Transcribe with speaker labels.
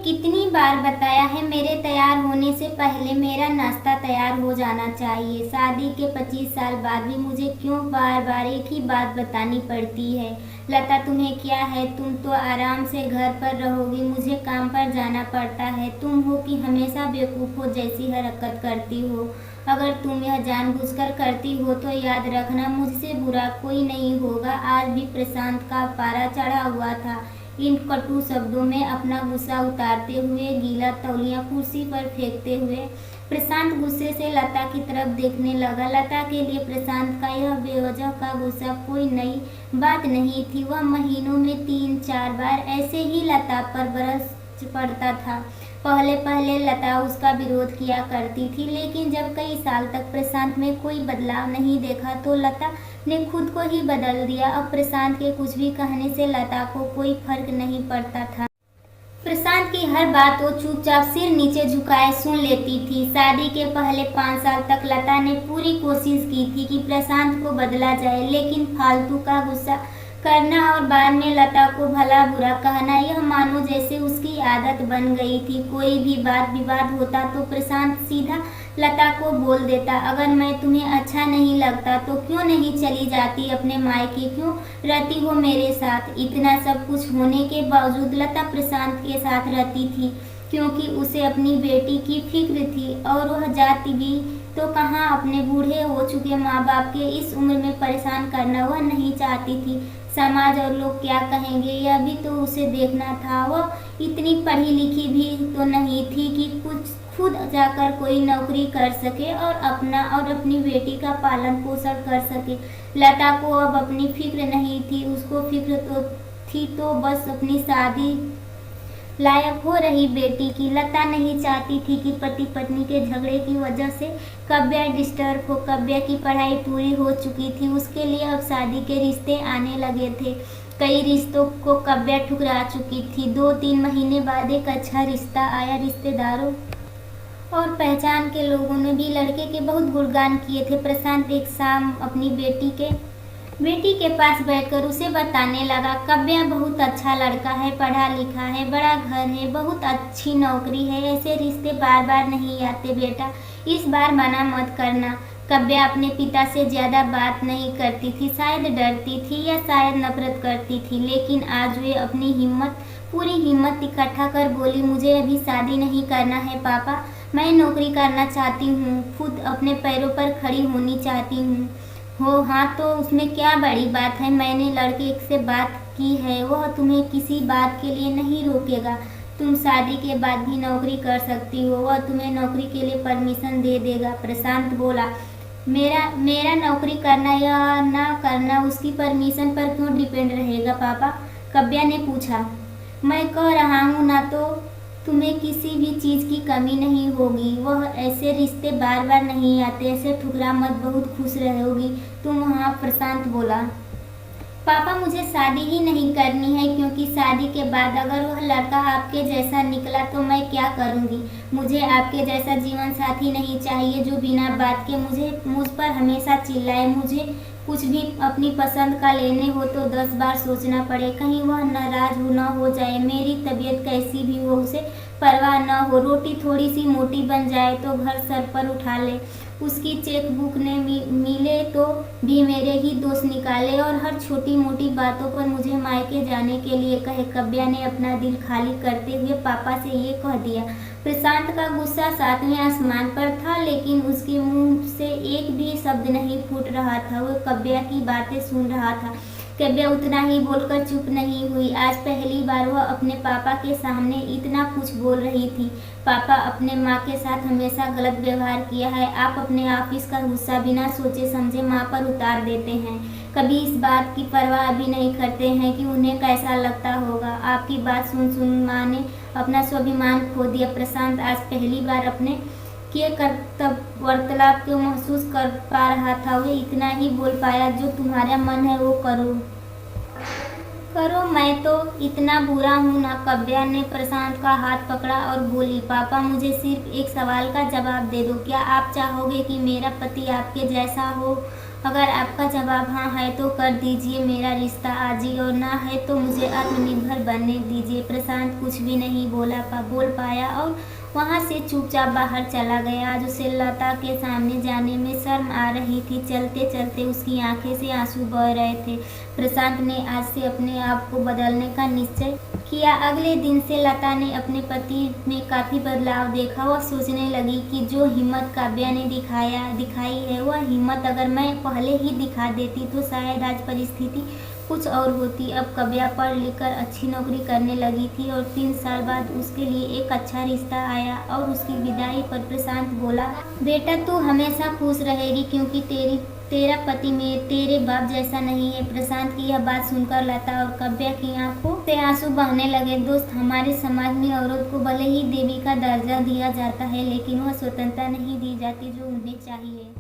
Speaker 1: कितनी बार बताया है मेरे तैयार होने से पहले मेरा नाश्ता तैयार हो जाना चाहिए। शादी के 25 साल बाद भी मुझे क्यों बार बार एक ही बात बतानी पड़ती है। लता तुम्हें क्या है, तुम तो आराम से घर पर रहोगी, मुझे काम पर जाना पड़ता है। तुम हो कि हमेशा बेवकूफ़ों जैसी हरकत करती हो। अगर तुम यह जानबूझकर करती हो तो याद रखना मुझसे बुरा कोई नहीं होगा। आज भी प्रशांत का पारा चढ़ा हुआ था। इन कटु शब्दों में अपना गुस्सा उतारते हुए, गीला तौलिया कुर्सी पर फेंकते हुए प्रशांत गुस्से से लता की तरफ देखने लगा। लता के लिए प्रशांत का यह बेवजह का गुस्सा कोई नई बात नहीं थी। वह महीनों में 3-4 बार ऐसे ही लता पर बरस पड़ता था। पहले पहले लता उसका विरोध किया करती थी, लेकिन जब कई साल तक प्रशांत में कोई बदलाव नहीं देखा तो लता ने खुद को ही बदल दिया। अब प्रशांत के कुछ भी कहने से लता को कोई फर्क नहीं पड़ता था। प्रशांत की हर बात वो चुपचाप सिर नीचे झुकाए सुन लेती थी। शादी के पहले 5 साल तक लता ने पूरी कोशिश की थी कि प्रशांत को बदला जाए, लेकिन फालतू का गुस्सा करना और बाद में लता को भला बुरा कहना, यह मानो जैसे उसकी आदत बन गई थी। कोई भी बात विवाद होता तो प्रशांत सीधा लता को बोल देता, अगर मैं तुम्हें अच्छा नहीं लगता तो क्यों नहीं चली जाती अपने मायके, क्यों रहती हो मेरे साथ। इतना सब कुछ होने के बावजूद लता प्रशांत के साथ रहती थी क्योंकि उसे अपनी बेटी की फिक्र थी, और वह जाती भी तो कहाँ अपने बूढ़े हो चुके माँ बाप के इस उम्र में परेशान करना वह नहीं चाहती थी। समाज और लोग क्या कहेंगे यह भी तो उसे देखना था। वह इतनी पढ़ी लिखी भी तो नहीं थी कि कुछ खुद जाकर कोई नौकरी कर सके और अपना और अपनी बेटी का पालन पोषण कर सके। लता को अब अपनी फिक्र नहीं थी, उसको फिक्र तो थी तो बस अपनी शादी लायक हो रही बेटी की। लता नहीं चाहती थी कि पति पत्नी के झगड़े की वजह से काव्या डिस्टर्ब हो। काव्या की पढ़ाई पूरी हो चुकी थी, उसके लिए अब शादी के रिश्ते आने लगे थे। कई रिश्तों को काव्या ठुकरा चुकी थी। 2-3 महीने बाद एक अच्छा रिश्ता आया। रिश्तेदारों और पहचान के लोगों ने भी लड़के के बहुत गुणगान किए थे। प्रशांत एक शाम अपनी बेटी के पास बैठकर उसे बताने लगा, काव्या बहुत अच्छा लड़का है, पढ़ा लिखा है, बड़ा घर है, बहुत अच्छी नौकरी है। ऐसे रिश्ते बार बार नहीं आते बेटा, इस बार मना मत करना। काव्या अपने पिता से ज़्यादा बात नहीं करती थी, शायद डरती थी या शायद नफरत करती थी, लेकिन आज वे अपनी पूरी हिम्मत इकट्ठा कर बोली, मुझे अभी शादी नहीं करना है पापा, मैं नौकरी करना चाहती हूँ, खुद अपने पैरों पर खड़ी होनी चाहती हूँ। हो हाँ, तो उसमें क्या बड़ी बात है। मैंने लड़के से बात की है, वह तुम्हें किसी बात के लिए नहीं रोकेगा। तुम शादी के बाद भी नौकरी कर सकती हो, वह तुम्हें नौकरी के लिए परमिशन दे देगा। प्रशांत बोला, मेरा नौकरी करना या ना करना उसकी परमिशन पर क्यों डिपेंड रहेगा पापा। काव्या ने पूछा, मैं कह रहा हूँ ना, तो तुम्हें किसी भी चीज़ की कमी नहीं होगी। वह ऐसे रिश्ते बार बार नहीं आते, ऐसे ठुकरा मत, बहुत खुश रहोगी तुम। हाँ, प्रशांत बोला, पापा मुझे शादी ही नहीं करनी है, क्योंकि शादी के बाद अगर वह लड़का आपके जैसा निकला तो मैं क्या करूँगी। मुझे आपके जैसा जीवन साथी नहीं चाहिए जो बिना बात के मुझ पर हमेशा चिल्लाए। मुझे कुछ भी अपनी पसंद का लेने हो तो 10 बार सोचना पड़े, कहीं वह नाराज न हो जाए। मेरी तबीयत कैसी भी हो उसे परवाह न हो। रोटी थोड़ी सी मोटी बन जाए तो घर सर पर उठा ले, उसकी चेक बुक ने मिले तो भी मेरे ही दोस्त निकाले, और हर छोटी मोटी बातों पर मुझे मायके जाने के लिए कहे। काव्या ने अपना दिल खाली करते हुए पापा से ये कह दिया। प्रशांत का गुस्सा 7वें आसमान पर था, लेकिन उसके मुंह से एक भी शब्द नहीं फूट रहा था। वो काव्या की बातें सुन रहा था। काव्या उतना ही बोलकर चुप नहीं हुई। आज पहली बार वह अपने पापा के सामने इतना कुछ बोल रही थी। पापा, अपने माँ के साथ हमेशा गलत व्यवहार किया है। आप अपने ऑफिस का गुस्सा बिना सोचे समझे माँ पर उतार देते हैं। कभी इस बात की परवाह भी नहीं करते हैं कि उन्हें कैसा लगता होगा। आपकी बात सुन सुन माँ ने अपना स्वाभिमान खो दिया। प्रशांत आज पहली बार अपने के कर्तव्य वार्तालाप को महसूस कर पा रहा था। वे इतना ही बोल पाया, जो तुम्हारा मन है वो करो, मैं तो इतना बुरा हूँ ना। काव्या ने प्रशांत का हाथ पकड़ा और बोली, पापा मुझे सिर्फ एक सवाल का जवाब दे दो, क्या आप चाहोगे कि मेरा पति आपके जैसा हो अगर आपका जवाब हाँ है तो कर दीजिए मेरा रिश्ता आज ही, और ना है तो मुझे आत्मनिर्भर बनने दीजिए। प्रशांत कुछ भी नहीं बोल पाया और वहाँ से चुपचाप बाहर चला गया। आज उसे लता के सामने जाने में शर्म आ रही थी। चलते चलते उसकी आंखें से आंसू बह रहे थे। प्रशांत ने आज से अपने आप को बदलने का निश्चय किया। अगले दिन से लता ने अपने पति में काफ़ी बदलाव देखा। वह सोचने लगी कि जो हिम्मत काव्या ने दिखाई है, वह हिम्मत अगर मैं पहले ही दिखा देती तो शायद आज परिस्थिति कुछ और होती। अब काव्या पढ़ लिख कर अच्छी नौकरी करने लगी थी और 3 साल बाद उसके लिए एक अच्छा रिश्ता आया। और उसकी विदाई पर प्रशांत बोला, बेटा तू हमेशा खुश रहेगी क्योंकि तेरा पति तेरे बाप जैसा नहीं है। प्रशांत की यह बात सुनकर लता और काव्या की आंखों से आंसू बहने लगे। दोस्त, हमारे समाज में औरत को भले ही देवी का दर्जा दिया जाता है, लेकिन वह स्वतंत्रता नहीं दी जाती जो उन्हें चाहिए।